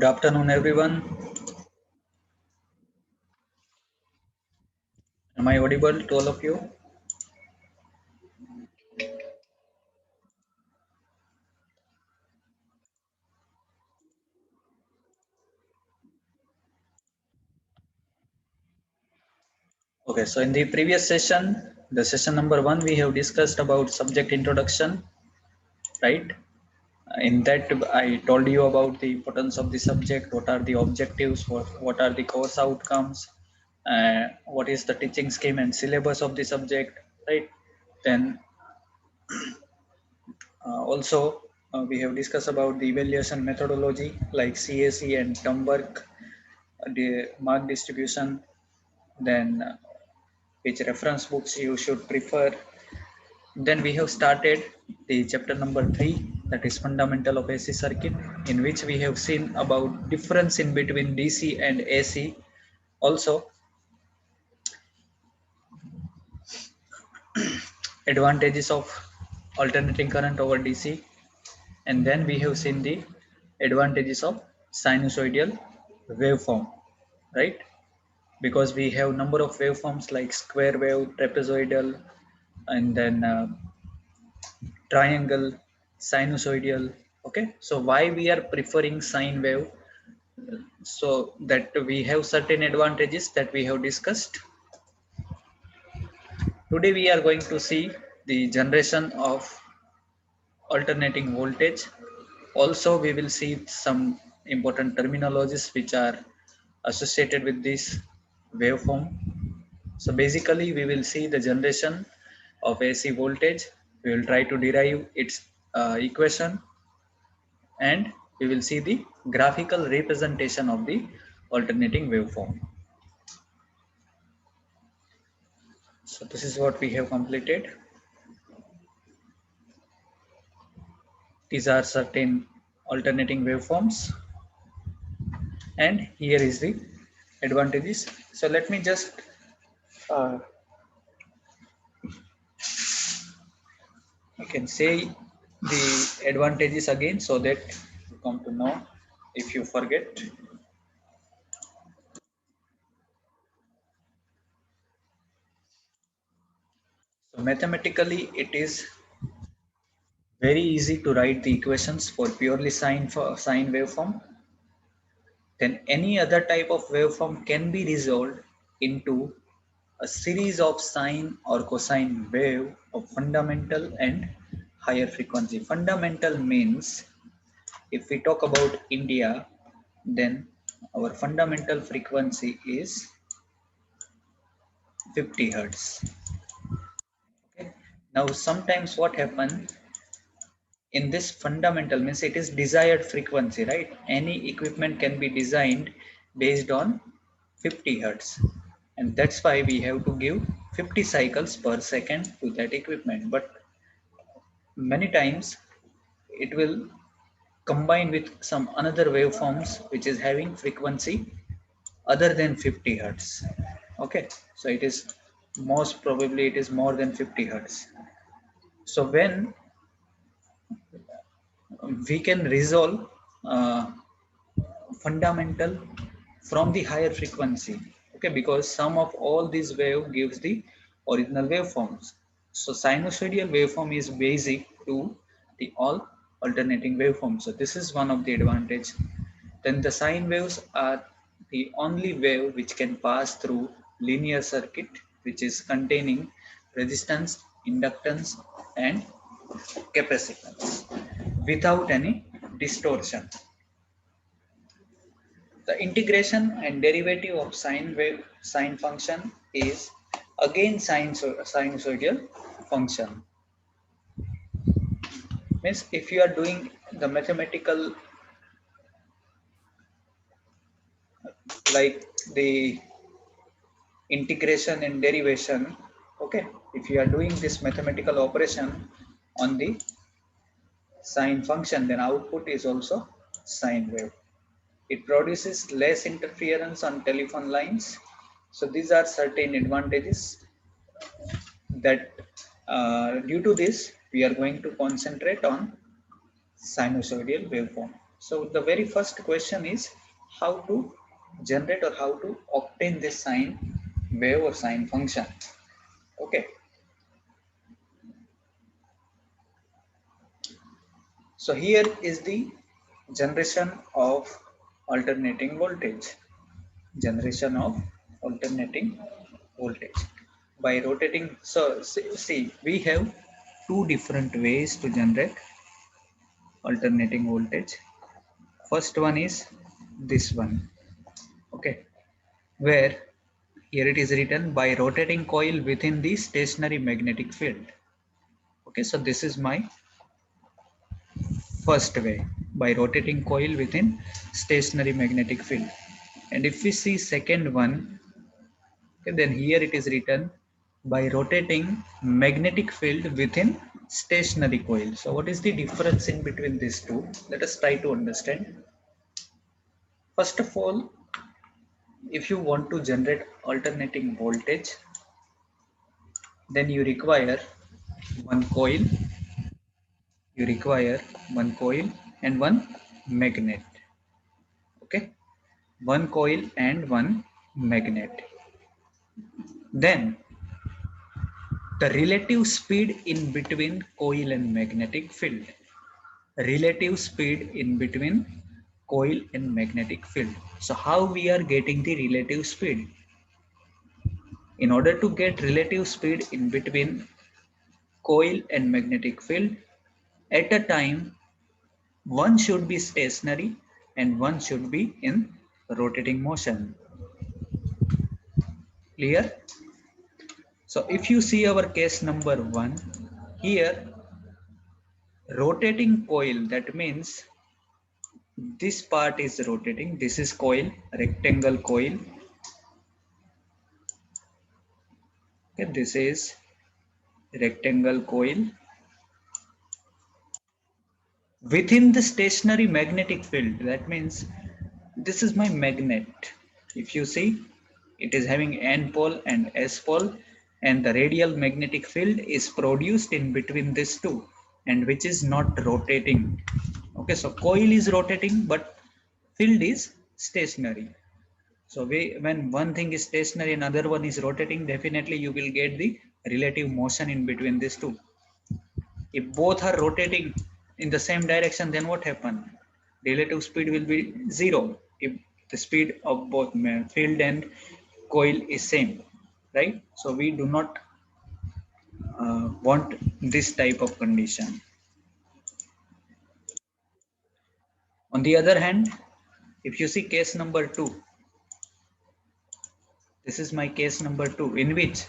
afternoon, everyone. Am I audible to all of you? Okay, so in the previous session, the session number 1, we have discussed about subject introduction, right? In that, I told you about the importance of the subject, what are the objectives, what are the course outcomes, what is the teaching scheme and syllabus of the subject, right? Then we have discussed about the evaluation methodology like CAC and Thunberg, the mark distribution, then which reference books you should prefer. Then we have started the chapter number 3, that is fundamental of AC circuit, in which we have seen about difference in between DC and AC. Also, advantages of alternating current over DC, and then we have seen the advantages of sinusoidal waveform, right? Because we have number of waveforms like square wave, trapezoidal, and then triangle, sinusoidal. Okay, so why we are preferring sine wave? So that we have certain advantages that we have discussed. Today we are going to see the generation of alternating voltage. Also, we will see some important terminologies which are associated with this waveform. So basically, we will see the generation of AC voltage. We will try to derive its equation, and we will see the graphical representation of the alternating waveform. So this is what we have completed. These are certain alternating waveforms, and here is the advantages. So let me just I can say the advantages again so that you come to know if you forget. So mathematically, it is very easy to write the equations for purely sine waveform. Then any other type of waveform can be resolved into a series of sine or cosine wave of fundamental and higher frequency. Fundamental means, if we talk about India, then our fundamental frequency is 50 hertz. Okay. Now sometimes what happens in this fundamental means it is desired frequency, right? Any equipment can be designed based on 50 hertz, and that's why we have to give 50 cycles per second to that equipment. But many times it will combine with some another waveforms which is having frequency other than 50 hertz. Okay, so it is most probably it is more than 50 hertz. So when we can resolve uh, fundamental from the higher frequency, okay, because sum of all these wave gives the original waveforms. So sinusoidal waveform is basic to the all alternating waveforms. So this is one of the advantage. Then the sine waves are the only wave which can pass through linear circuit, which is containing resistance, inductance and capacitance without any distortion. The integration and derivative of sine function is again sinusoidal function. Means if you are doing the mathematical, like the integration and derivation, okay, if you are doing this mathematical operation on the sine function, then output is also sine wave. It produces less interference on telephone lines. So these are certain advantages that due to this we are going to concentrate on sinusoidal waveform. So the very first question is how to generate or how to obtain this sine wave or sine function. Okay. So here is the generation of alternating voltage. Generation of alternating voltage by rotating. So see, we have two different ways to generate alternating voltage. First one is this one. Okay, where here it is written by rotating coil within the stationary magnetic field. Okay, so this is my first way, by rotating coil within stationary magnetic field. And if we see second one, okay, then here it is written by rotating magnetic field within stationary coil. So what is the difference in between these two? Let us try to understand. First of all, if you want to generate alternating voltage, then you require one coil, and one magnet. Okay, one coil and one magnet. Then the relative speed in between coil and magnetic field. Relative speed in between coil and magnetic field. So how we are getting the relative speed? In order to get relative speed in between coil and magnetic field, at a time one should be stationary and one should be in rotating motion. Clear? So if you see our case number 1, here rotating coil, that means this part is rotating. This is coil, rectangle coil. Okay, this is rectangle coil within the stationary magnetic field. That means this is my magnet. If you see, it is having N pole and S pole, and the radial magnetic field is produced in between these two, and which is not rotating. Okay, so coil is rotating, but field is stationary. So when one thing is stationary and other one is rotating, definitely you will get the relative motion in between these two. If both are rotating in the same direction, then what happens? Relative speed will be zero if the speed of both field and coil is same, right? So we do not want this type of condition. On the other hand, if you see case number 2, this is my case number 2, in which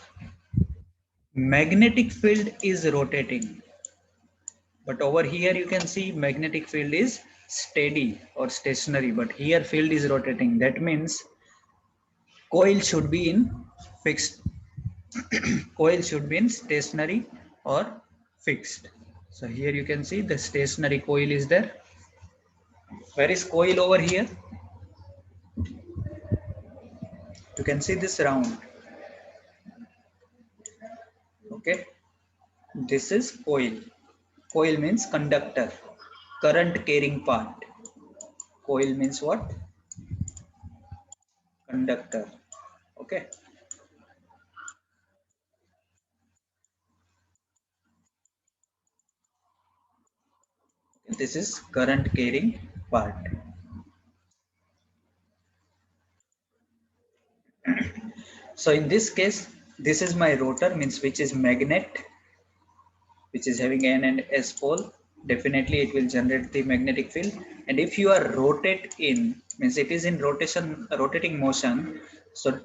magnetic field is rotating, but over here you can see magnetic field is steady or stationary, but here field is rotating. That means coil should be in fixed. Coil should be in stationary or fixed. So here you can see the stationary coil is there. Where is coil over here? You can see this round. Okay, this is coil. Coil means conductor, current carrying part. Coil means what? Conductor. Okay, this is current carrying part. So in this case, this is my rotor, means which is magnet, which is having N and S pole. Definitely it will generate the magnetic field. And if you are rotate in, means it is in rotating motion. So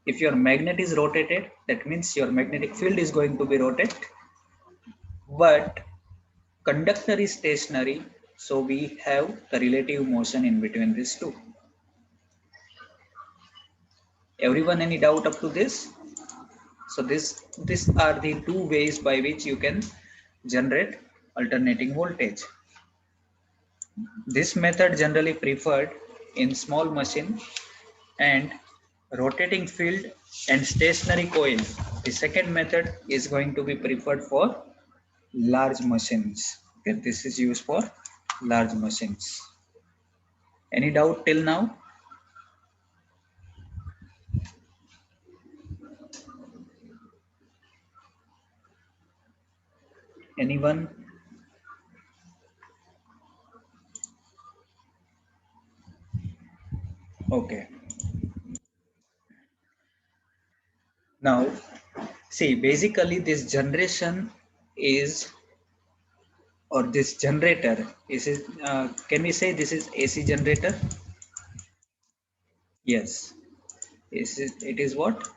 if your magnet is rotated, that means your magnetic field is going to be rotated. But conductor is stationary, so we have the relative motion in between these two. Everyone, any doubt up to this? So these are the two ways by which you can generate alternating voltage. This method generally preferred in small machine and rotating field and stationary coil. The second method is going to be preferred for large machines. Okay, this is used for large machines. Any doubt till now? Anyone? Okay. Now, see, basically this generation is, or this generator is, can we say this is AC generator? Yes. It is what?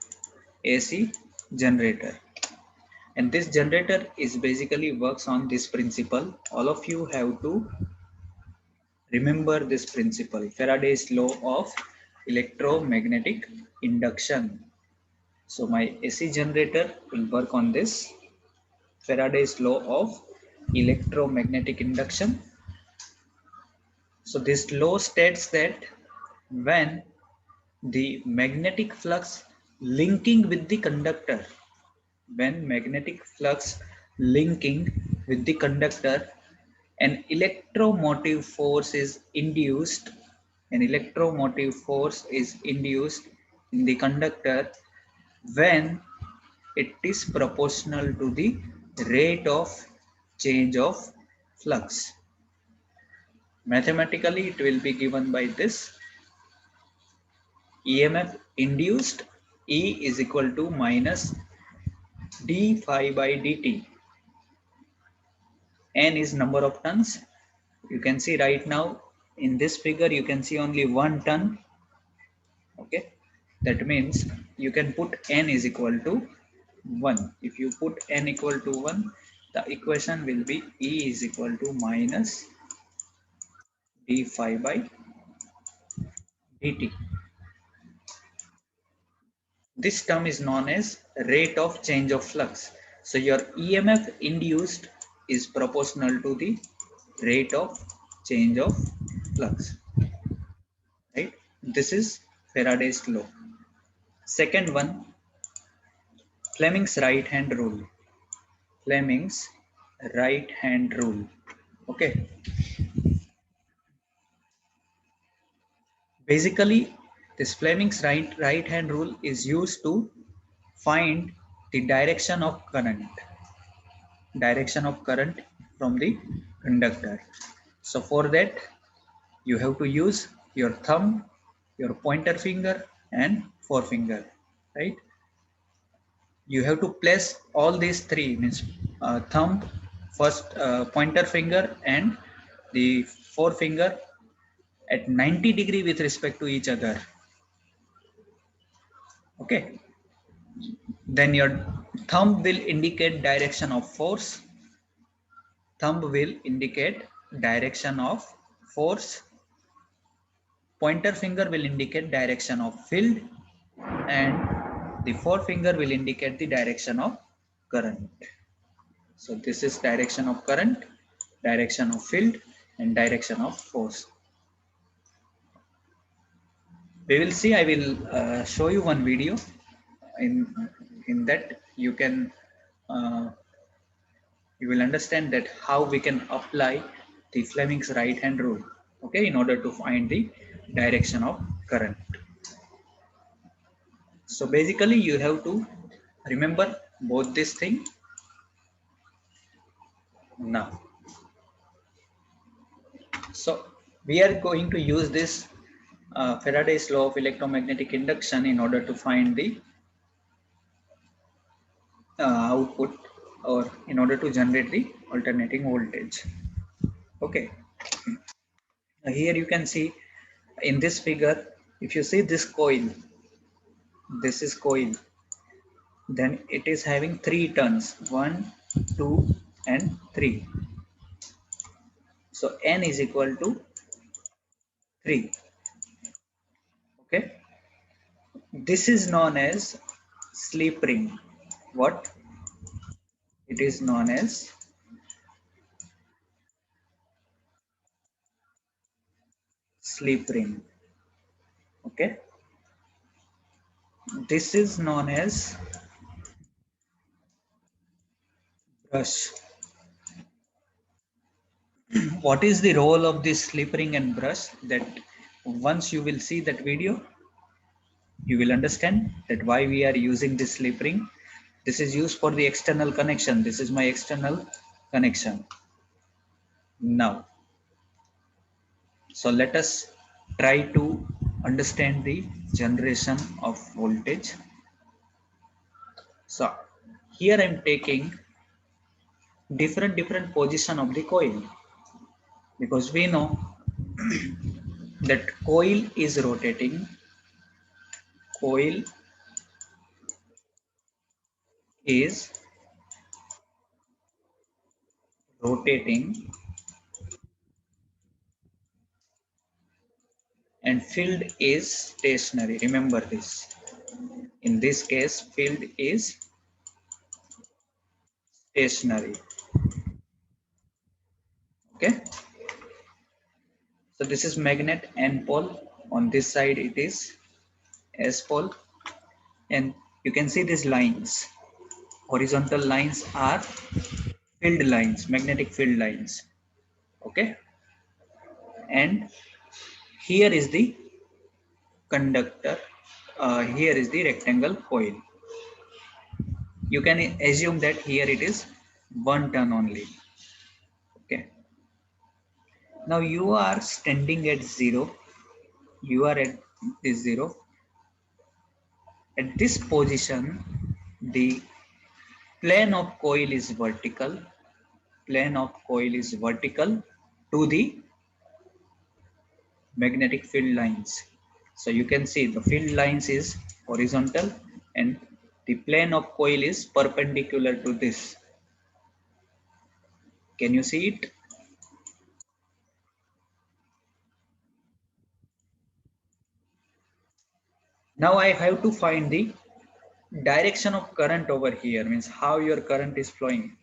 AC generator. And this generator is basically works on this principle. All of you have to remember this principle, Faraday's law of electromagnetic induction. So my AC generator will work on this Faraday's law of electromagnetic induction. So this law states that when the magnetic flux linking with the conductor, when magnetic flux linking with the conductor, an electromotive force is induced, an electromotive force is induced in the conductor when it is proportional to the rate of change of flux. Mathematically, it will be given by this EMF induced E is equal to minus d phi by dt. N is number of tons. You can see right now in this figure, you can see only 1 ton. Okay, that means you can put N is equal to 1. If you put N equal to 1, the equation will be E is equal to minus d phi by dt. This term is known as rate of change of flux. So your EMF induced is proportional to the rate of change of flux, right? This is Faraday's law. Second one, Fleming's right hand rule. Fleming's right hand rule. Okay. Basically, this Fleming's right hand rule is used to find the direction of current from the conductor. So for that, you have to use your thumb, your pointer finger, and forefinger, right? You have to place all these three, means thumb, first pointer finger, and the forefinger at 90 degree with respect to each other. Okay, then your thumb will indicate direction of force, thumb will indicate direction of force, pointer finger will indicate direction of field, and the forefinger will indicate the direction of current. So this is direction of current, direction of field, and direction of force. We will see, I will show you one video. In that you can you will understand that how we can apply the Fleming's right hand rule, okay, in order to find the direction of current. So basically you have to remember both this thing now. So we are going to use this Faraday's law of electromagnetic induction in order to find the output, or in order to generate the alternating voltage. Okay. Here you can see in this figure, if you see this is coil, then it is having 3 turns, 1, 2, and 3. So N is equal to 3. Okay. This is known as slip ring. What? It is known as slip ring. Okay. This is known as brush. What is the role of this slip ring and brush? That once you will see that video, you will understand that why we are using this slip ring. This is used for the external connection. This is my external connection. Now, so let us try to understand the generation of voltage. So here I am taking different position of the coil, because we know that coil is rotating. Coil is rotating and field is stationary. Remember this. In this case, field is stationary. Okay. So this is magnet N pole. On this side it is S pole, and you can see these lines. Horizontal lines are field lines, magnetic field lines. Okay. And here is the conductor. Here is the rectangle coil. You can assume that here it is 1 turn only. Okay. Now you are standing at 0. You are at this 0. At this position, the plane of coil is vertical. Plane of coil is vertical to the magnetic field lines. So you can see the field lines is horizontal and the plane of coil is perpendicular to this. Can you see it? Now I have to find the direction of current over here, means how your current is flowing,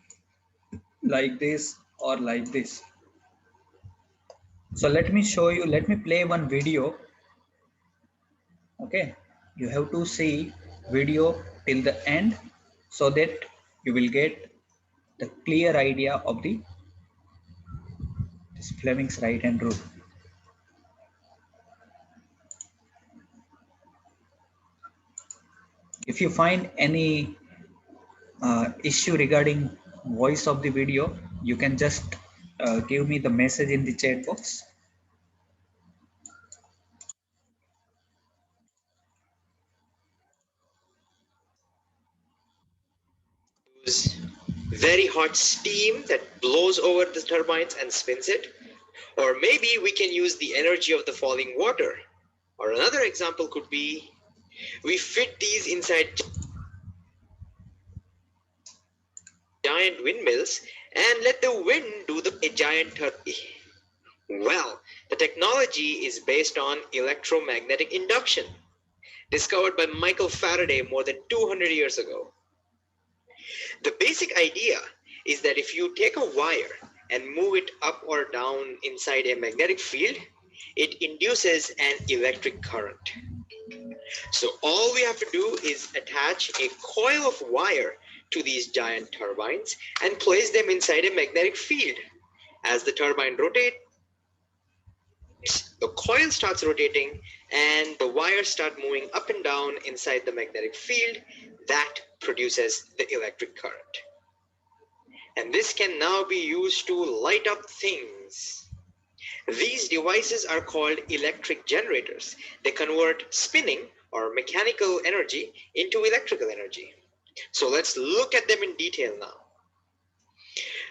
like this or like this. So let me show you, let me play one video. Okay, you have to see video till the end so that you will get the clear idea of the this Fleming's right hand rule. If you find any issue regarding voice of the video, you can just give me the message in the chat box. Very hot steam that blows over the turbines and spins it. Or maybe we can use the energy of the falling water. Or another example could be we fit these inside giant windmills and let the wind do the giant turbine. Well, the technology is based on electromagnetic induction, discovered by Michael Faraday more than 200 years ago. The basic idea is that if you take a wire and move it up or down inside a magnetic field, it induces an electric current. So all we have to do is attach a coil of wire to these giant turbines and place them inside a magnetic field. As the turbine rotates, the coil starts rotating and the wires start moving up and down inside the magnetic field. That produces the electric current. And this can now be used to light up things. These devices are called electric generators. They convert spinning or mechanical energy into electrical energy. So let's look at them in detail now.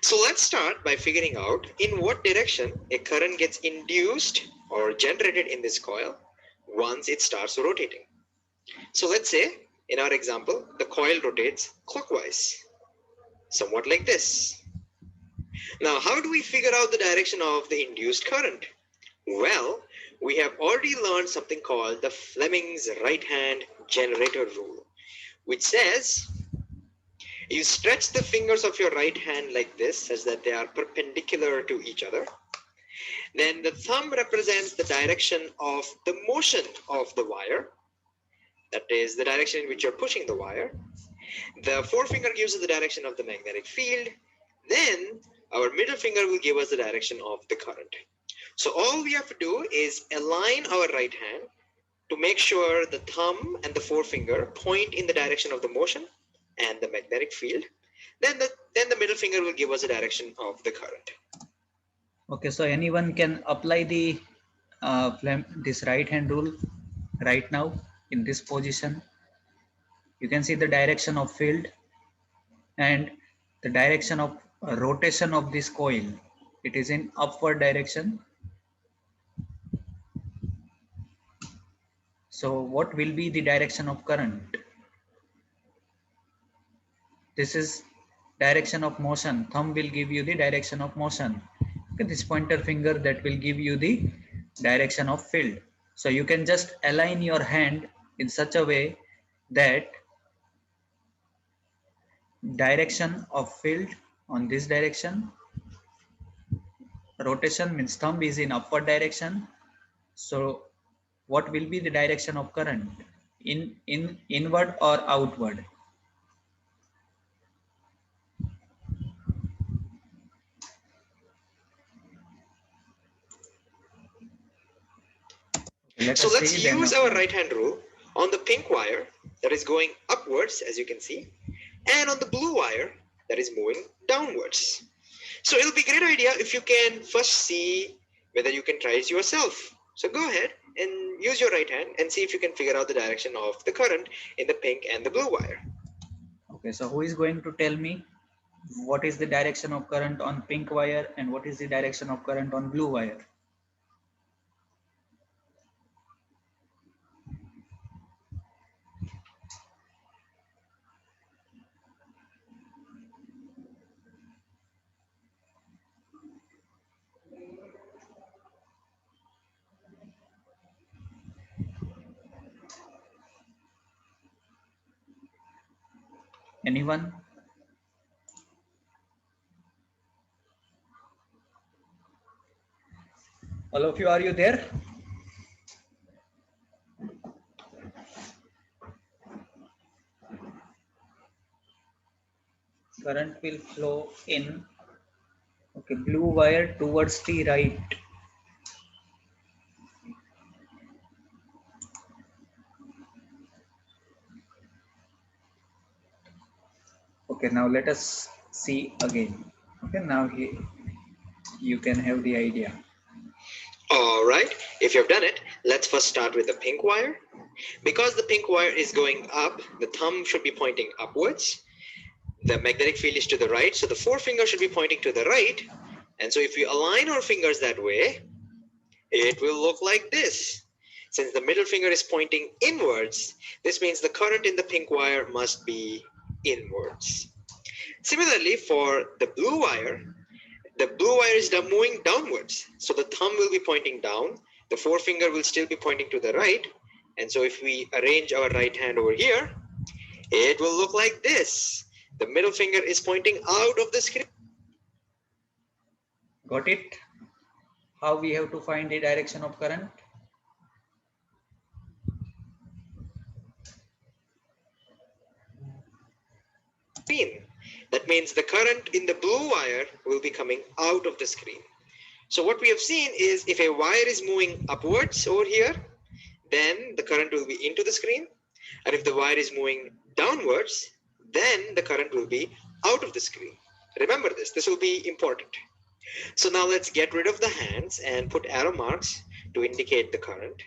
So let's start by figuring out in what direction a current gets induced or generated in this coil once it starts rotating. So let's say in our example, the coil rotates clockwise, somewhat like this. Now, how do we figure out the direction of the induced current? Well, we have already learned something called the Fleming's right-hand generator rule, which says you stretch the fingers of your right hand like this, such that they are perpendicular to each other. Then the thumb represents the direction of the motion of the wire. That is the direction in which you're pushing the wire. The forefinger gives us the direction of the magnetic field. Then our middle finger will give us the direction of the current. So all we have to do is align our right hand to make sure the thumb and the forefinger point in the direction of the motion and the magnetic field. Then the middle finger will give us the direction of the current. Okay, so anyone can apply the this right hand rule right now in this position. You can see the direction of field and the direction of rotation of this coil. It is in upward direction. So what will be the direction of current? This is direction of motion. Thumb will give you the direction of motion. Okay, this pointer finger, that will give you the direction of field. So you can just align your hand in such a way that direction of field on this direction, rotation means thumb is in upward direction. So what will be the direction of current? In inward or outward? Let So us let's see then. use our right hand rule on the pink wire that is going upwards, as you can see, and on the blue wire that is moving downwards. So it'll be a great idea if you can first see whether you can try it yourself. So go ahead and use your right hand and see if you can figure out the direction of the current in the pink and the blue wire. Okay, so who is going to tell me what is the direction of current on pink wire and what is the direction of current on blue wire? Anyone? All of you, are you there? Current will flow in, okay, blue wire towards the right. Okay, now let us see again. Okay, now you can have the idea. All right, if you've done it, let's first start with the pink wire. Because the pink wire is going up, the thumb should be pointing upwards. The magnetic field is to the right, so the forefinger should be pointing to the right. And so if we align our fingers that way, it will look like this. Since the middle finger is pointing inwards, this means the current in the pink wire must be inwards. Similarly, for the blue wire is moving downwards. So the thumb will be pointing down, the forefinger will still be pointing to the right. And so if we arrange our right hand over here, it will look like this. The middle finger is pointing out of the screen. Got it? How we have to find the direction of current? That means the current in the blue wire will be coming out of the screen. So what we have seen is if a wire is moving upwards over here, then the current will be into the screen. And if the wire is moving downwards, then the current will be out of the screen. Remember this will be important. So now let's get rid of the hands and put arrow marks to indicate the current.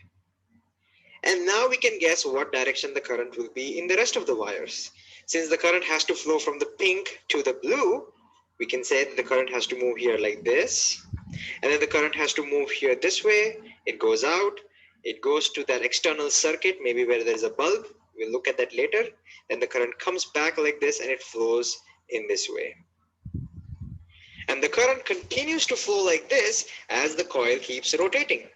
And now we can guess what direction the current will be in the rest of the wires. Since the current has to flow from the pink to the blue, we can say that the current has to move here like this. And then the current has to move here this way. It goes out. It goes to that external circuit, maybe where there is a bulb. We'll look at that later. Then the current comes back like this and it flows in this way. And the current continues to flow like this as the coil keeps rotating.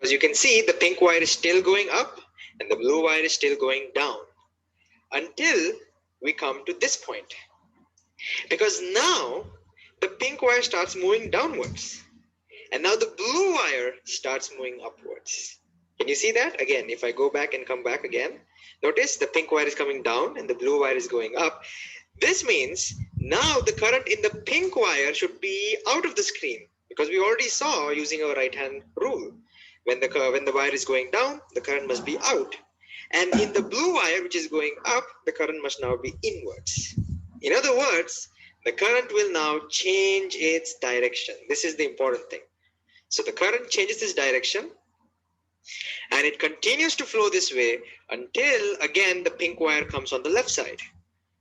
As you can see, the pink wire is still going up and the blue wire is still going down until we come to this point. Because now the pink wire starts moving downwards and now the blue wire starts moving upwards. Can you see that? Again, if I go back and come back again, notice the pink wire is coming down and the blue wire is going up. This means now the current in the pink wire should be out of the screen, because we already saw using our right hand rule. When the wire is going down, the current must be out. And in the blue wire, which is going up, the current must now be inwards. In other words, the current will now change its direction. This is the important thing. So the current changes its direction and it continues to flow this way until again the pink wire comes on the left side.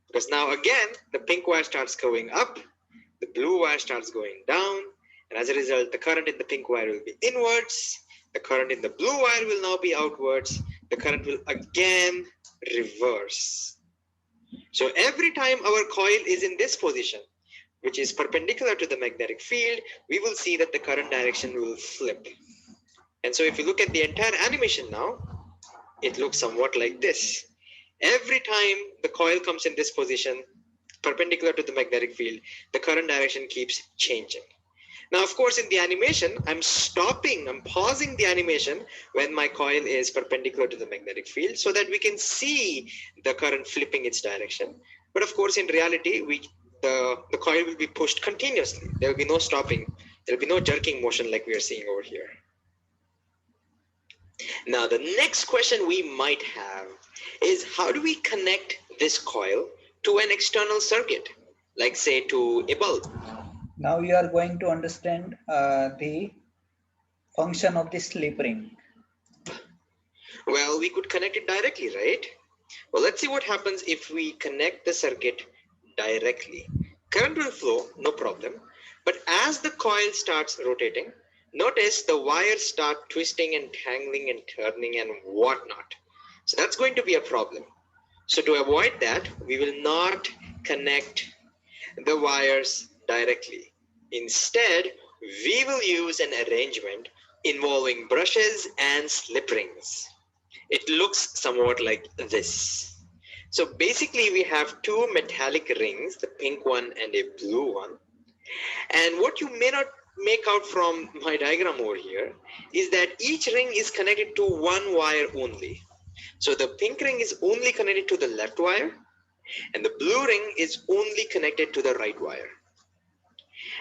Because now again, the pink wire starts going up, the blue wire starts going down, and as a result, the current in the pink wire will be inwards, the current in the blue wire will now be outwards, the current will again reverse. So every time our coil is in this position, which is perpendicular to the magnetic field, we will see that the current direction will flip. And so if you look at the entire animation now, it looks somewhat like this. Every time the coil comes in this position, perpendicular to the magnetic field, the current direction keeps changing. Now, of course, in the animation, I'm pausing the animation when my coil is perpendicular to the magnetic field so that we can see the current flipping its direction. But of course, in reality, the coil will be pushed continuously. There will be no stopping. There will be no jerking motion like we are seeing over here. Now, the next question we might have is, how do we connect this coil to an external circuit, like say to a bulb? Now you are going to understand the function of the slip ring. Well, we could connect it directly, right? Well, let's see what happens if we connect the circuit directly. Current will flow, no problem. But as the coil starts rotating, notice the wires start twisting and tangling and turning and whatnot. So that's going to be a problem. So to avoid that, we will not connect the wires directly. Instead, we will use an arrangement involving brushes and slip rings. It looks somewhat like this. So basically we have two metallic rings, the pink one and a blue one. And what you may not make out from my diagram over here is that each ring is connected to one wire only. So the pink ring is only connected to the left wire and the blue ring is only connected to the right wire.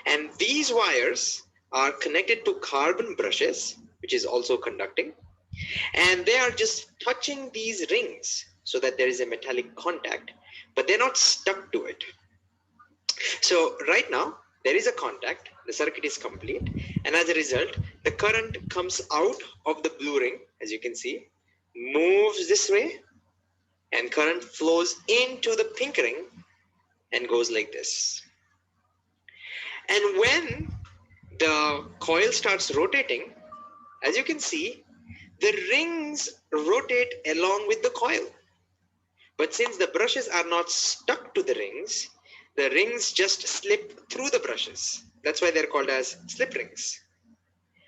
And these wires are connected to carbon brushes, which is also conducting, and they are just touching these rings so that there is a metallic contact, but they're not stuck to it. So right now there is a contact, the circuit is complete, and as a result the current comes out of the blue ring, as you can see, moves this way, and current flows into the pink ring and goes like this. And when the coil starts rotating, as you can see, the rings rotate along with the coil. But since the brushes are not stuck to the rings just slip through the brushes. That's why they're called as slip rings.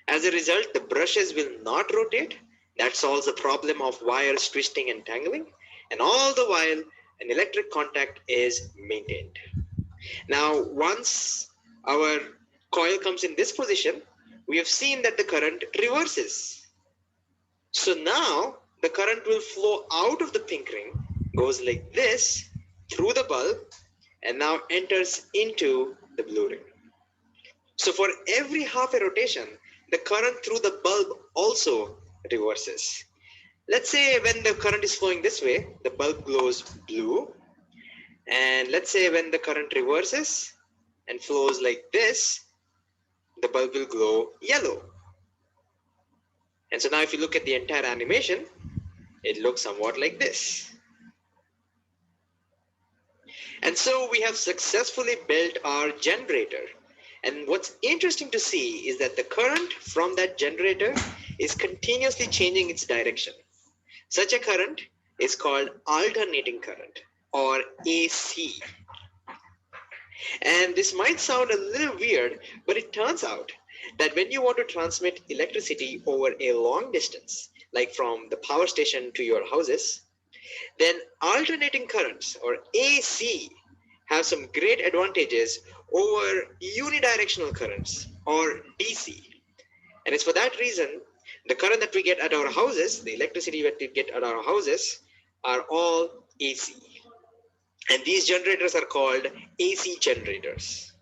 As a result, the brushes will not rotate. That solves the problem of wires twisting and tangling. And all the while, an electric contact is maintained. Now, once our coil comes in this position, we have seen that the current reverses. So now the current will flow out of the pink ring, goes like this through the bulb, and now enters into the blue ring. So for every half a rotation, the current through the bulb also reverses. Let's say when the current is flowing this way, the bulb glows blue. And let's say when the current reverses and flows like this, the bulb will glow yellow. And so now if you look at the entire animation, it looks somewhat like this. And so we have successfully built our generator. And what's interesting to see is that the current from that generator is continuously changing its direction. Such a current is called alternating current, or AC. And this might sound a little weird, but it turns out that when you want to transmit electricity over a long distance, like from the power station to your houses, then alternating currents or AC have some great advantages over unidirectional currents or DC. And it's for that reason the current that we get at our houses, the electricity that we get at our houses, are all AC. And these generators are called AC generators.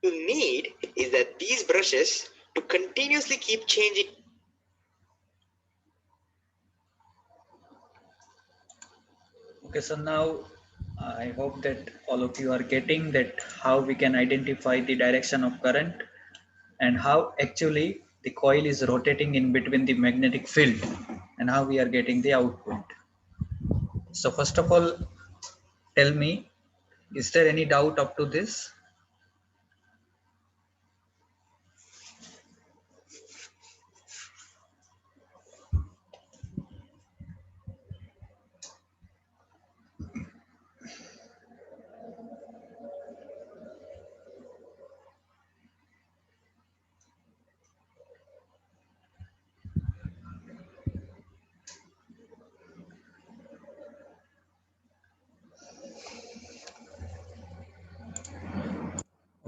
You need is that these brushes to continuously keep changing. Okay, so now I hope that all of you are getting that how we can identify the direction of current and how actually the coil is rotating in between the magnetic field and how we are getting the output. So first of all, tell me, is there any doubt up to this?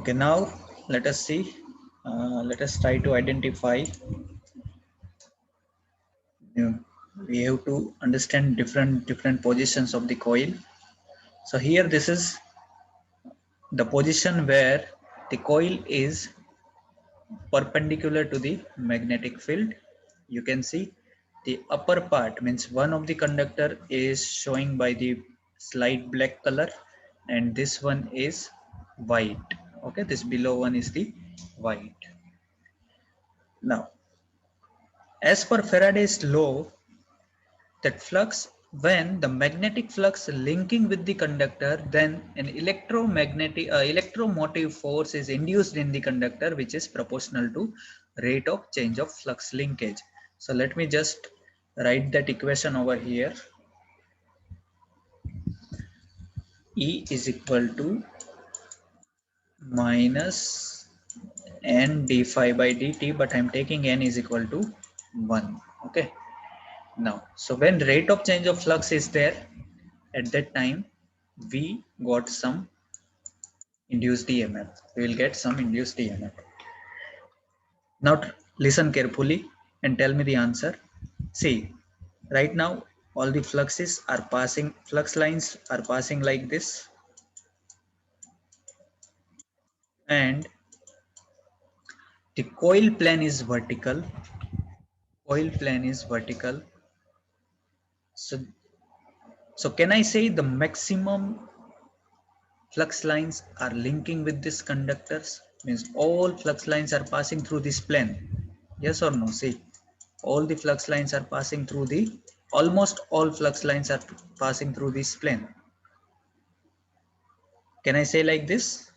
Okay, now let us see. Let us try to identify. We have to understand different positions of the coil. So here this is the position where the coil is perpendicular to the magnetic field. You can see the upper part means one of the conductor is showing by the slight black color and this one is white. Okay, this below one is the white. Now, as per Faraday's law, that flux, when the magnetic flux linking with the conductor, then an electromotive force is induced in the conductor which is proportional to rate of change of flux linkage. So let me just write that equation over here. E is equal to minus n d phi by dt, but I'm taking n is equal to 1. Okay. Now, so when rate of change of flux is there, at that time we got some induced EMF. We will get some induced EMF. Now listen carefully and tell me the answer. See, right now all the flux lines are passing like this, and the coil plane is vertical. Coil plane is vertical. So can I say the maximum flux lines are linking with these conductors? Means all flux lines are passing through this plane. Yes or no? See, all the flux lines are passing through almost all flux lines are passing through this plane. Can I say like this?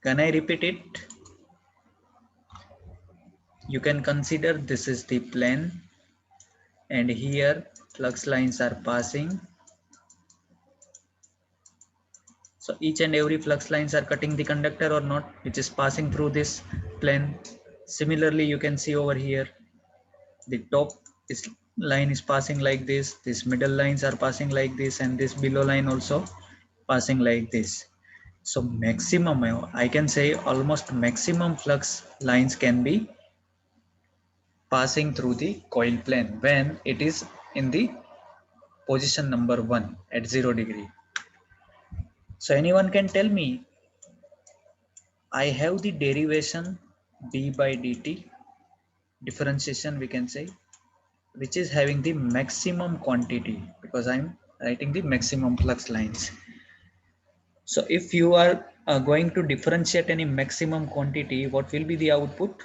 Can I repeat it? You can consider this is the plane and here flux lines are passing. So each and every flux lines are cutting the conductor or not, which is passing through this plane. Similarly, you can see over here, the top line is passing like this middle lines are passing like this, and this below line also passing like this. So maximum, I can say almost maximum flux lines can be passing through the coil plane when it is in the position number 1 at 0 degree. So anyone can tell me, I have the derivation d by dt, differentiation we can say, which is having the maximum quantity because I'm writing the maximum flux lines. So if you are going to differentiate any maximum quantity, what will be the output?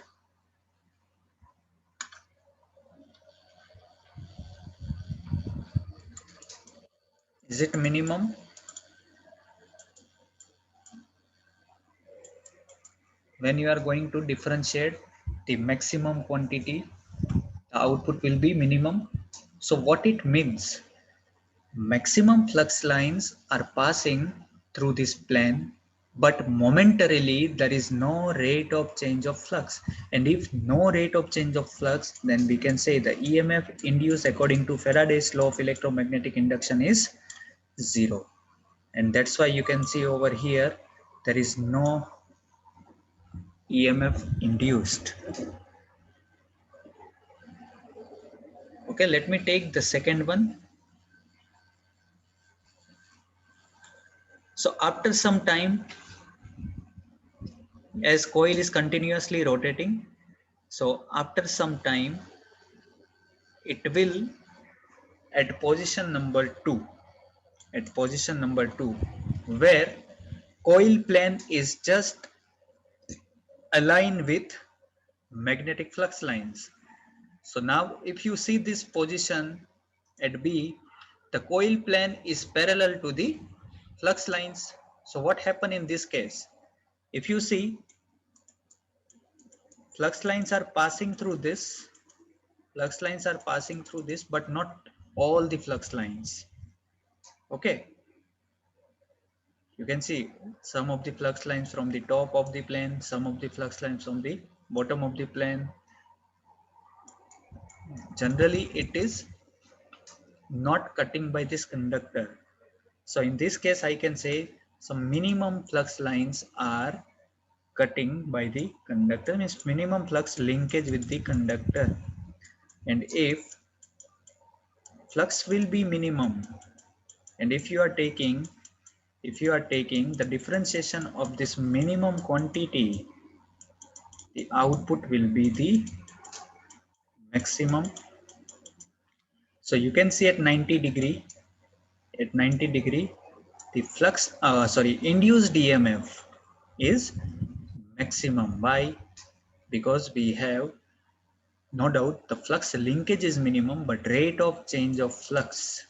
Is it minimum? When you are going to differentiate the maximum quantity, the output will be minimum. So what it means, maximum flux lines are passing through this plane, but momentarily there is no rate of change of flux. And if no rate of change of flux, then we can say the EMF induced according to Faraday's law of electromagnetic induction is zero. And that's why you can see over here there is no EMF induced. Okay, let me take the second one. So after some time, as coil is continuously rotating, so after some time, it will at position number 2, where coil plane is just aligned with magnetic flux lines. So now if you see this position at B, the coil plane is parallel to the flux lines. So what happened in this case? If you see, flux lines are passing through this, but not all the flux lines. Okay, you can see some of the flux lines from the top of the plane, some of the flux lines from the bottom of the plane. Generally it is not cutting by this conductor. So in this case I can say some minimum flux lines are cutting by the conductor, means minimum flux linkage with the conductor. And if flux will be minimum, and if you are taking the differentiation of this minimum quantity, the output will be the maximum. So you can see at 90 degree, the flux induced EMF is maximum. Why? Because we have no doubt the flux linkage is minimum, but rate of change of flux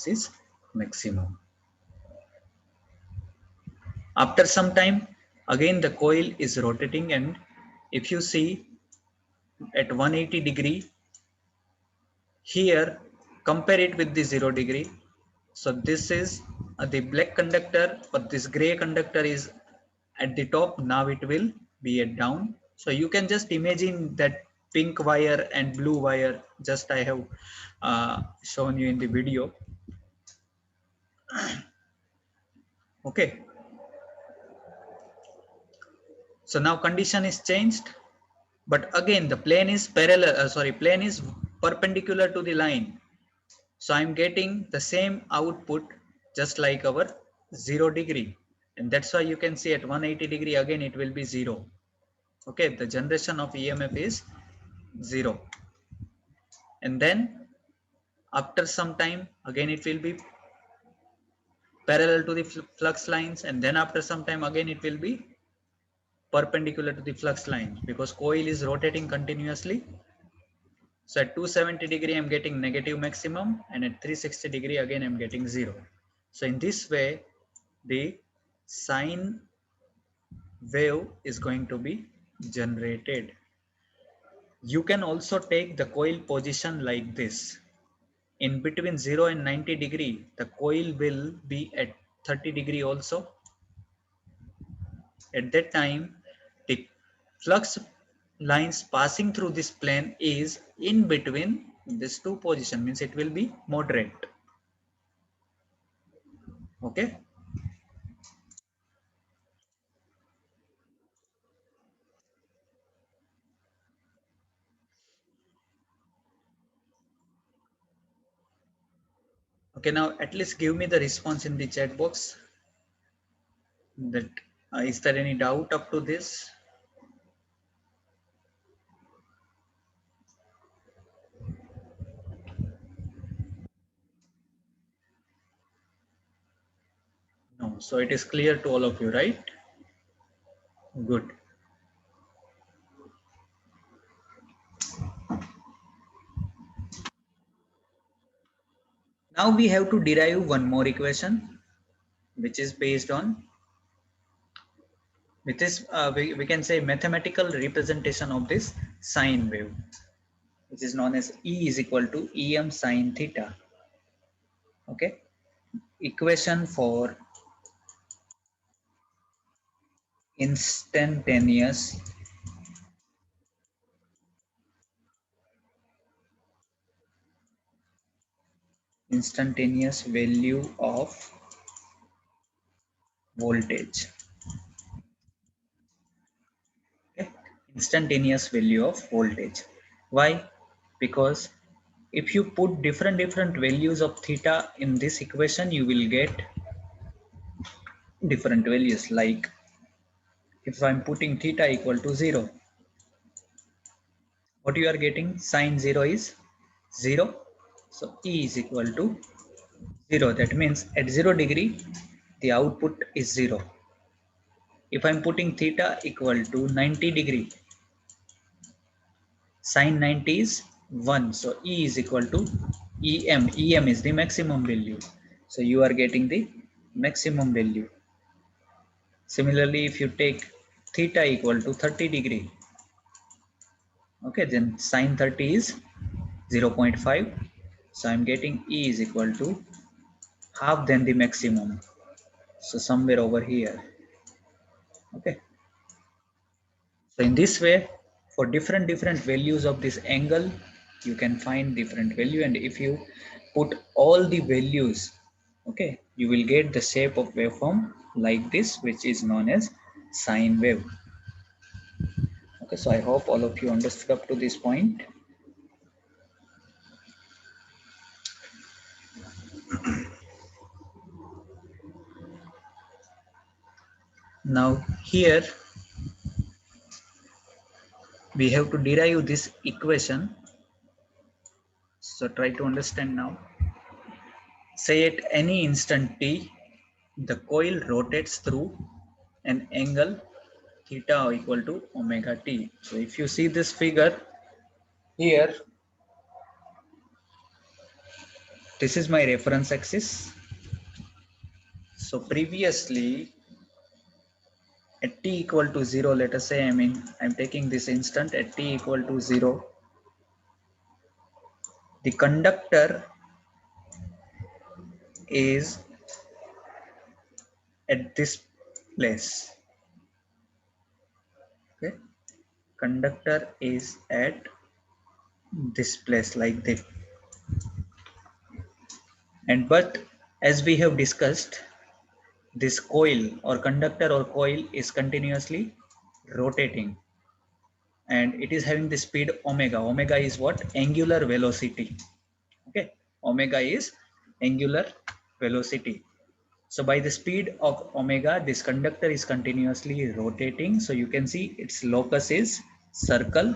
is maximum. After some time, again the coil is rotating, and if you see at 180 degree, here compare it with the 0 degree. So this is the black conductor, but this gray conductor is at the top. Now it will be at down. So you can just imagine that pink wire and blue wire, just I have shown you in the video. Okay, so now condition is changed, but again the plane is plane is perpendicular to the line. So I'm getting the same output just like our 0 degree, and that's why you can see at 180 degree again it will be 0. Okay, the generation of EMF is 0, and then after some time again it will be parallel to the flux lines, and then after some time again it will be perpendicular to the flux lines, because coil is rotating continuously. So at 270 degree I'm getting negative maximum, and at 360 degree again I'm getting 0. So in this way the sine wave is going to be generated. You can also take the coil position like this. In between 0 and 90 degree, the coil will be at 30 degree also. At that time, the flux lines passing through this plane is in between these two positions, means it will be moderate. Okay. Okay, now at least give me the response in the chat box. That is there any doubt up to this? No, so it is clear to all of you, right? Good. Now we have to derive one more equation, which is based on, we can say mathematical representation of this sine wave. which is known as E is equal to Em sine theta. Okay, equation for instantaneous value of voltage. Okay, instantaneous value of voltage. Why? Because if you put different values of theta in this equation, you will get different values. Like if I'm putting theta equal to 0, what you are getting? Sine 0 is 0. So E is equal to 0. That means at 0 degree, the output is 0. If I'm putting theta equal to 90 degree, sine 90 is 1. So E is equal to EM. EM is the maximum value. So you are getting the maximum value. Similarly, if you take theta equal to 30 degree, okay, then sine 30 is 0.5. So I'm getting E is equal to half than the maximum. So somewhere over here. Okay. So in this way, for different values of this angle, you can find different value. And if you put all the values, okay, you will get the shape of waveform like this, which is known as sine wave. Okay, so I hope all of you understood up to this point. Now here we have to derive this equation. So try to understand now. Say at any instant t, the coil rotates through an angle theta equal to omega t. So if you see this figure here, this is my reference axis. So previously at t equal to 0, let us say I'm taking this instant at t equal to 0, the conductor is at this place. Okay, conductor is at this place like this. And but as we have discussed, this coil or conductor or coil is continuously rotating, and it is having the speed omega. Omega is what? Angular velocity. Okay, omega is angular velocity. So by the speed of omega, this conductor is continuously rotating. So you can see its locus is circle,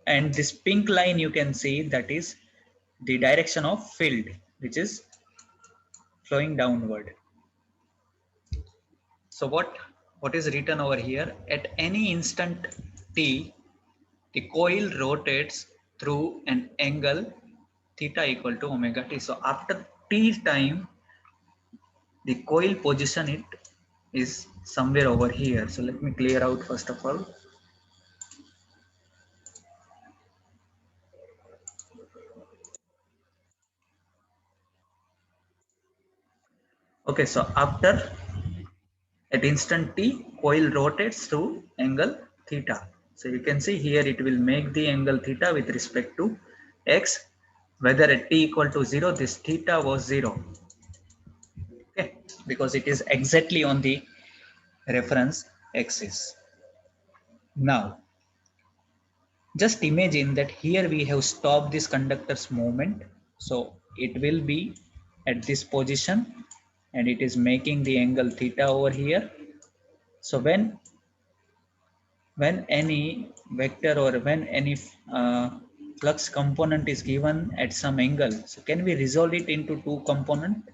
and this pink line you can see that is the direction of field, which is flowing downward. So what is written over here? At any instant t, the coil rotates through an angle theta equal to omega t. So after t time, the coil position it is somewhere over here. So let me clear out first of all. Okay, so after at instant t, coil rotates through angle theta. So you can see here it will make the angle theta with respect to x. Whether at t equal to 0, this theta was 0. Okay, because it is exactly on the reference axis. Now, just imagine that here we have stopped this conductor's movement. So it will be at this position and it is making the angle theta over here. So when any vector or when any flux component is given at some angle, so can we resolve it into two components?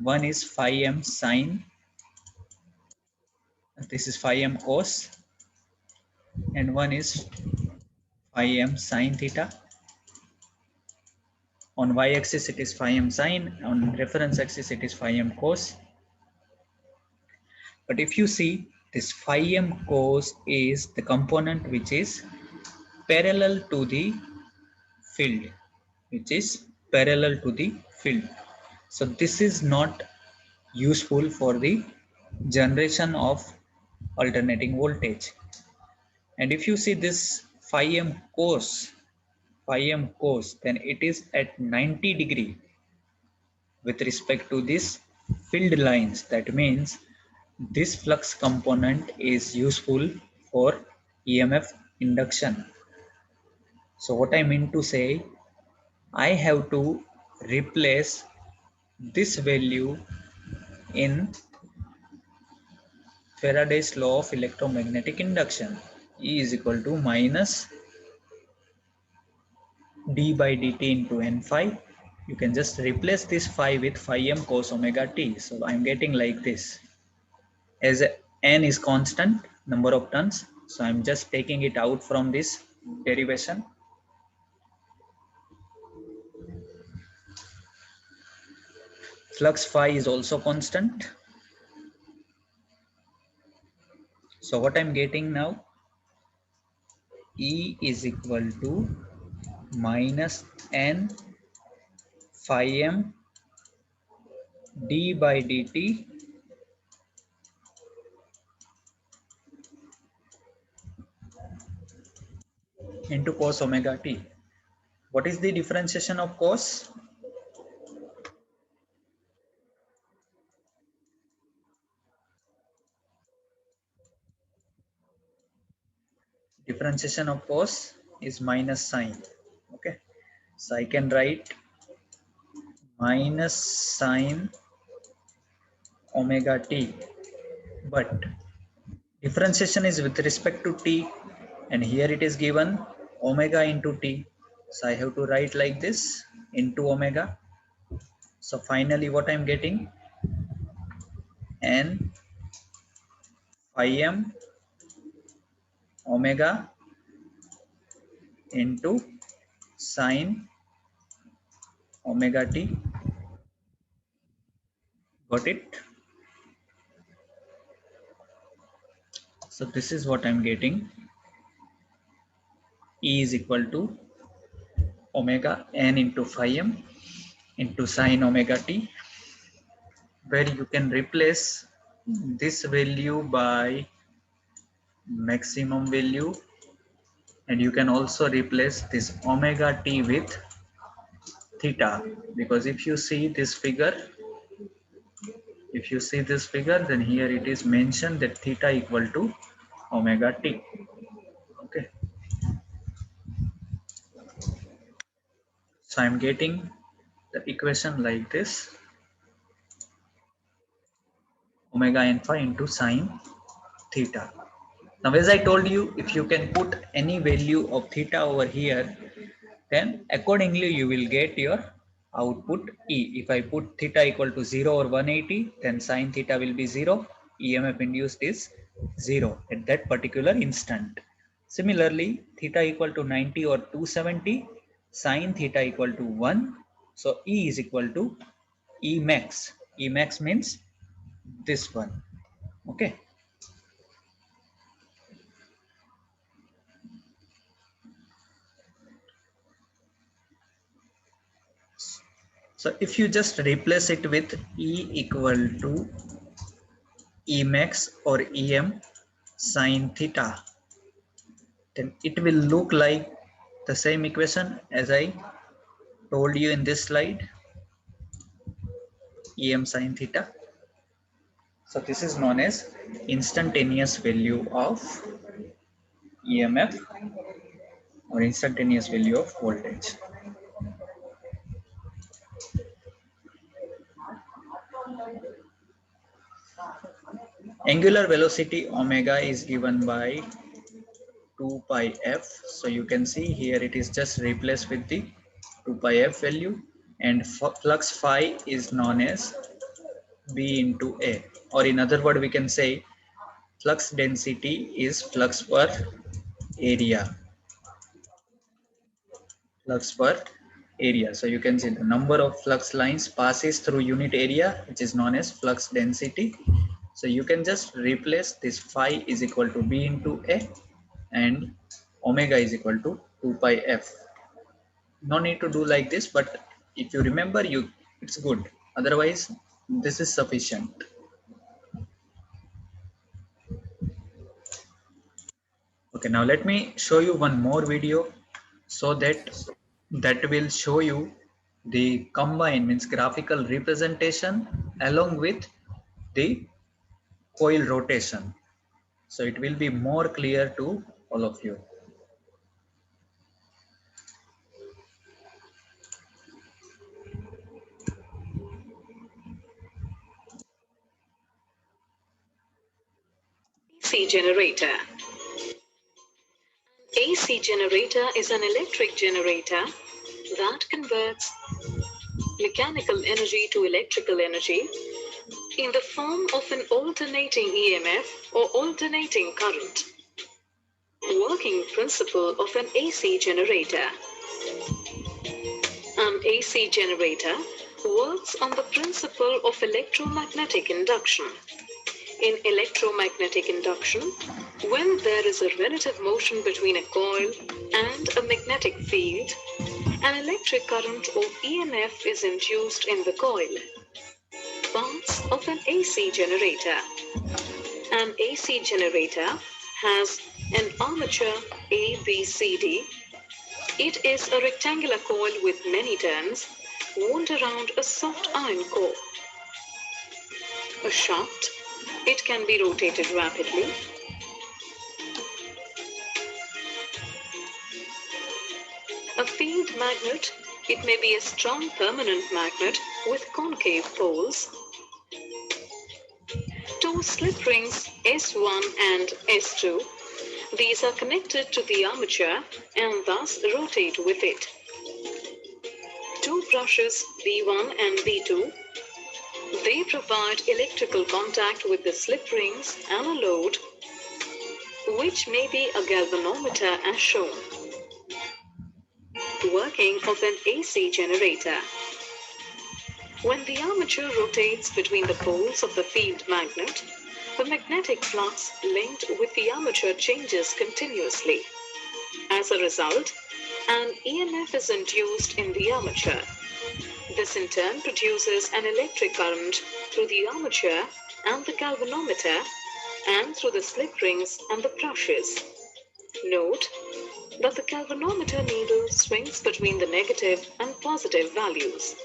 One is phi m sine, this is phi m cos, and one is phi m sine theta. On y-axis it is phi m sine, on reference axis it is phi m cos. But if you see, this phi m cos is the component which is parallel to the field, which is parallel to the field. So this is not useful for the generation of alternating voltage. And if you see this phi m cos, then it is at 90° with respect to this field lines. That means this flux component is useful for EMF induction. So what I mean to say, I have to replace this value in Faraday's law of electromagnetic induction. E is equal to minus d by dt into n phi. You can just replace this phi with phi m cos omega t. So I'm getting like this. As n is constant, number of turns, so I'm just taking it out from this derivation. Flux phi is also constant. So what I'm getting now, E is equal to minus n phi m d by dt into cos omega t. What is the differentiation of cos? Differentiation of cos is minus sine. Okay, so I can write minus sine omega t, but differentiation is with respect to t, and here it is given omega into t. So I have to write like this into omega. So finally what I'm getting, n phi m omega into sine omega t. Got it? So this is what I'm getting. E is equal to omega n into phi m into sine omega t, where you can replace this value by maximum value, and you can also replace this omega t with theta, because if you see this figure, then here it is mentioned that theta equal to omega t. Okay, so I'm getting the equation like this: omega n phi into sine theta. Now as I told you, if you can put any value of theta over here, then accordingly you will get your output E. If I put theta equal to 0 or 180, then sine theta will be 0. EMF induced is 0 at that particular instant. Similarly, theta equal to 90 or 270, sine theta equal to 1. So E is equal to E max. E max means this one. Okay. So if you just replace it with E equal to E max or EM sine theta, then it will look like the same equation as I told you in this slide, EM sine theta. So this is known as instantaneous value of EMF or instantaneous value of voltage. Angular velocity omega is given by 2 pi f. So you can see here it is just replaced with the 2 pi f value, and flux phi is known as B into A, or in other word we can say flux density is flux per area. Flux per area. So you can see the number of flux lines passes through unit area, which is known as flux density. So you can just replace this phi is equal to B into A, and omega is equal to 2 pi f. No need to do like this, but if you remember, it's good. Otherwise, this is sufficient. Okay, now let me show you one more video so that will show you the combine means graphical representation along with the coil rotation. So it will be more clear to all of you. AC generator. AC generator is an electric generator that converts mechanical energy to electrical energy in the form of an alternating EMF or alternating current. Working principle of an AC generator. An AC generator works on the principle of electromagnetic induction. In electromagnetic induction, when there is a relative motion between a coil and a magnetic field, an electric current or EMF is induced in the coil. Parts of an AC generator. An AC generator has an armature ABCD. It is a rectangular coil with many turns wound around a soft iron core. A shaft. It can be rotated rapidly. A field magnet. It may be a strong permanent magnet with concave poles. Two slip rings S1 and S2. These are connected to the armature and thus rotate with it. Two brushes B1 and B2. They provide electrical contact with the slip rings and a load, which may be a galvanometer as shown. Working of an AC generator. When the armature rotates between the poles of the field magnet, the magnetic flux linked with the armature changes continuously. As a result, an EMF is induced in the armature. This in turn produces an electric current through the armature and the galvanometer and through the slip rings and the brushes. Note that the galvanometer needle swings between the negative and positive values.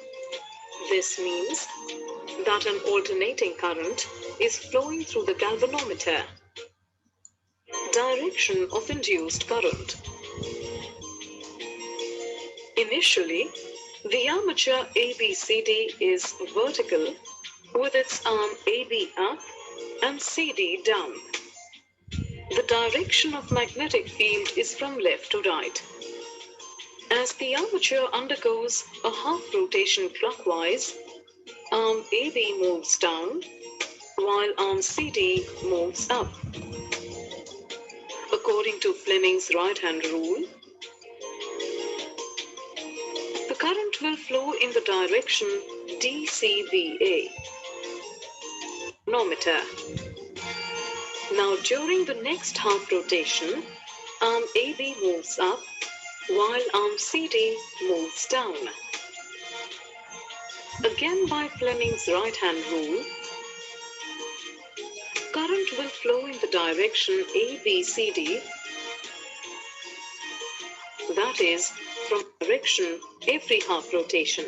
This means that an alternating current is flowing through the galvanometer. Direction of induced current. Initially, the armature ABCD is vertical with its arm AB up and CD down. The direction of magnetic field is from left to right. As the armature undergoes a half rotation clockwise, arm AB moves down while arm CD moves up. According to Fleming's right-hand rule, the current will flow in the direction DCVA. Manometer. Now during the next half rotation, arm AB moves up while arm CD moves down. Again by Fleming's right-hand rule, current will flow in the direction ABCD, that is, from direction every half rotation.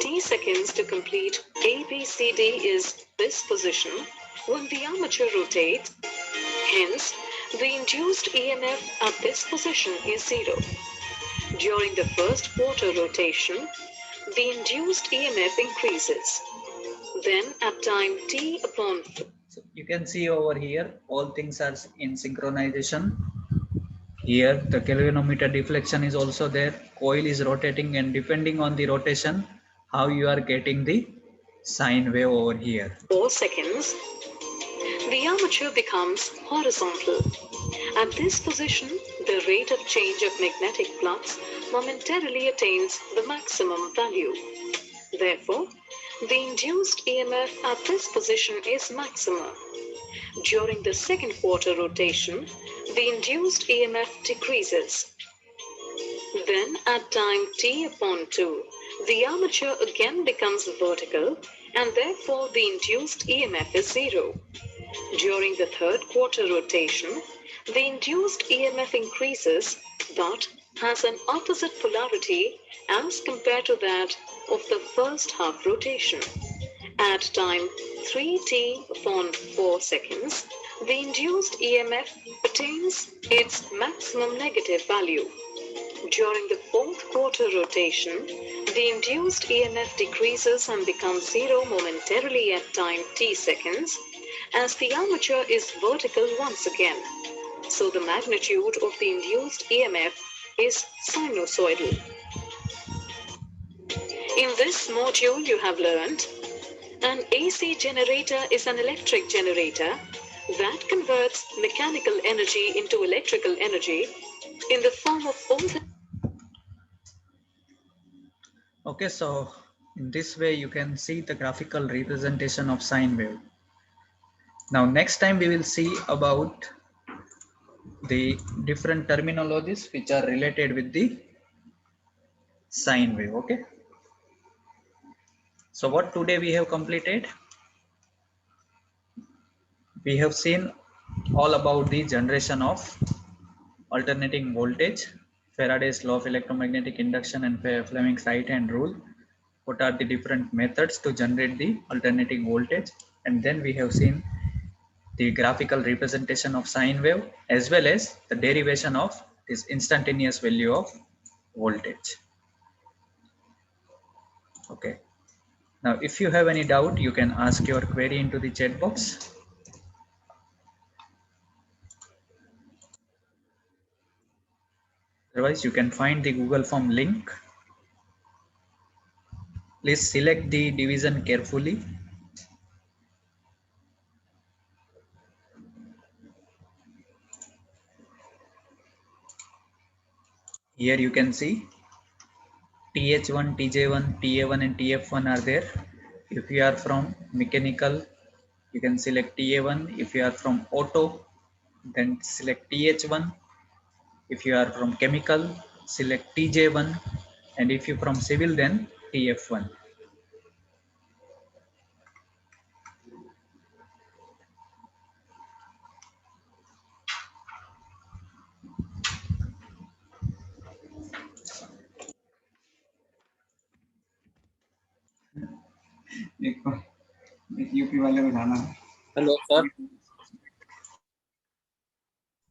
T seconds to complete ABCD is this position when the armature rotates. Hence, the induced EMF at this position is 0. During the first quarter rotation, the induced EMF increases. Then at time t upon... So you can see over here, all things are in synchronization. Here, the galvanometer deflection is also there. Coil is rotating, and depending on the rotation, how you are getting the sine wave over here. 4 seconds, the armature becomes horizontal. At this position, the rate of change of magnetic flux momentarily attains the maximum value. Therefore, the induced EMF at this position is maximum. During the second quarter rotation, the induced EMF decreases. Then at time t/2, the armature again becomes vertical and therefore the induced EMF is zero. During the third quarter rotation, the induced EMF increases but has an opposite polarity as compared to that of the first half rotation. At time 3t/4 seconds, the induced EMF attains its maximum negative value. During the fourth quarter rotation, the induced EMF decreases and becomes zero momentarily at time t seconds as the armature is vertical once again. So the magnitude of the induced EMF is sinusoidal. In this module you have learned an AC generator is an electric generator that converts mechanical energy into electrical energy in the form of voltage. Okay, so in this way you can see the graphical representation of sine wave. Now next time we will see about the different terminologies which are related with the sine wave. Okay, so what today we have completed? We have seen all about the generation of alternating voltage, Faraday's law of electromagnetic induction and Fleming's right hand rule. What are the different methods to generate the alternating voltage? And then we have seen the graphical representation of sine wave as well as the derivation of this instantaneous value of voltage. Okay. Now, if you have any doubt, you can ask your query into the chat box. Otherwise, you can find the Google form link. Please select the division carefully. Here you can see TH1, TJ1, TA1 and TF1 are there. If you are from mechanical, you can select TA1. If you are from auto, then select TH1. If you are from chemical, select TJ1. And if you are from civil, then TF1. UP वाले को जाना है. Hello, sir.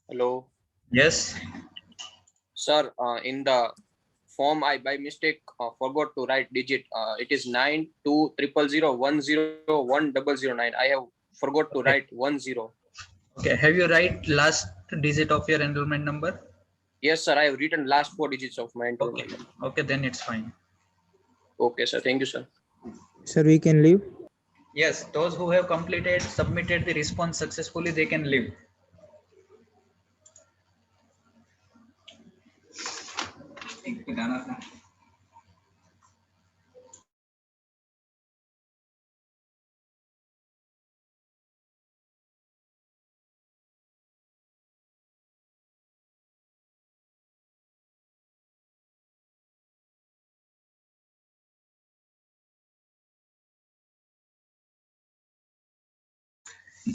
Hello, Yes. sir. In the form, I by mistake forgot to write digit. It is 9200010109. I have forgot to write 10. Okay. Have you write last digit of your enrollment number? Yes, sir. I have written last 4 digits of my enrollment. Okay. Okay, then it's fine. Okay, sir. Thank you, sir. Sir, we can leave. Yes, those who have completed, submitted the response successfully, they can leave.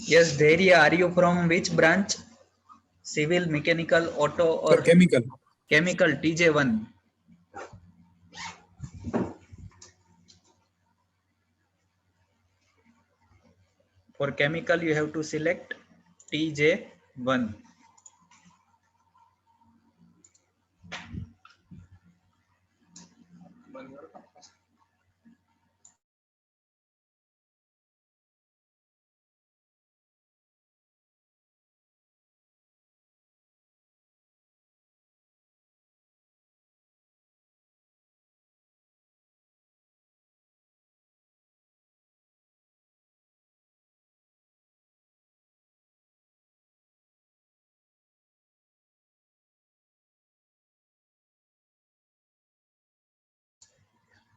Yes, Dhairya, are you from which branch? Civil, mechanical, auto, or chemical? Chemical, TJ1. For chemical, you have to select TJ1.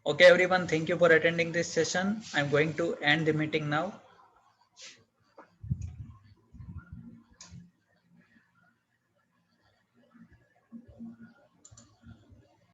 Okay, everyone, thank you for attending this session. I'm going to end the meeting now.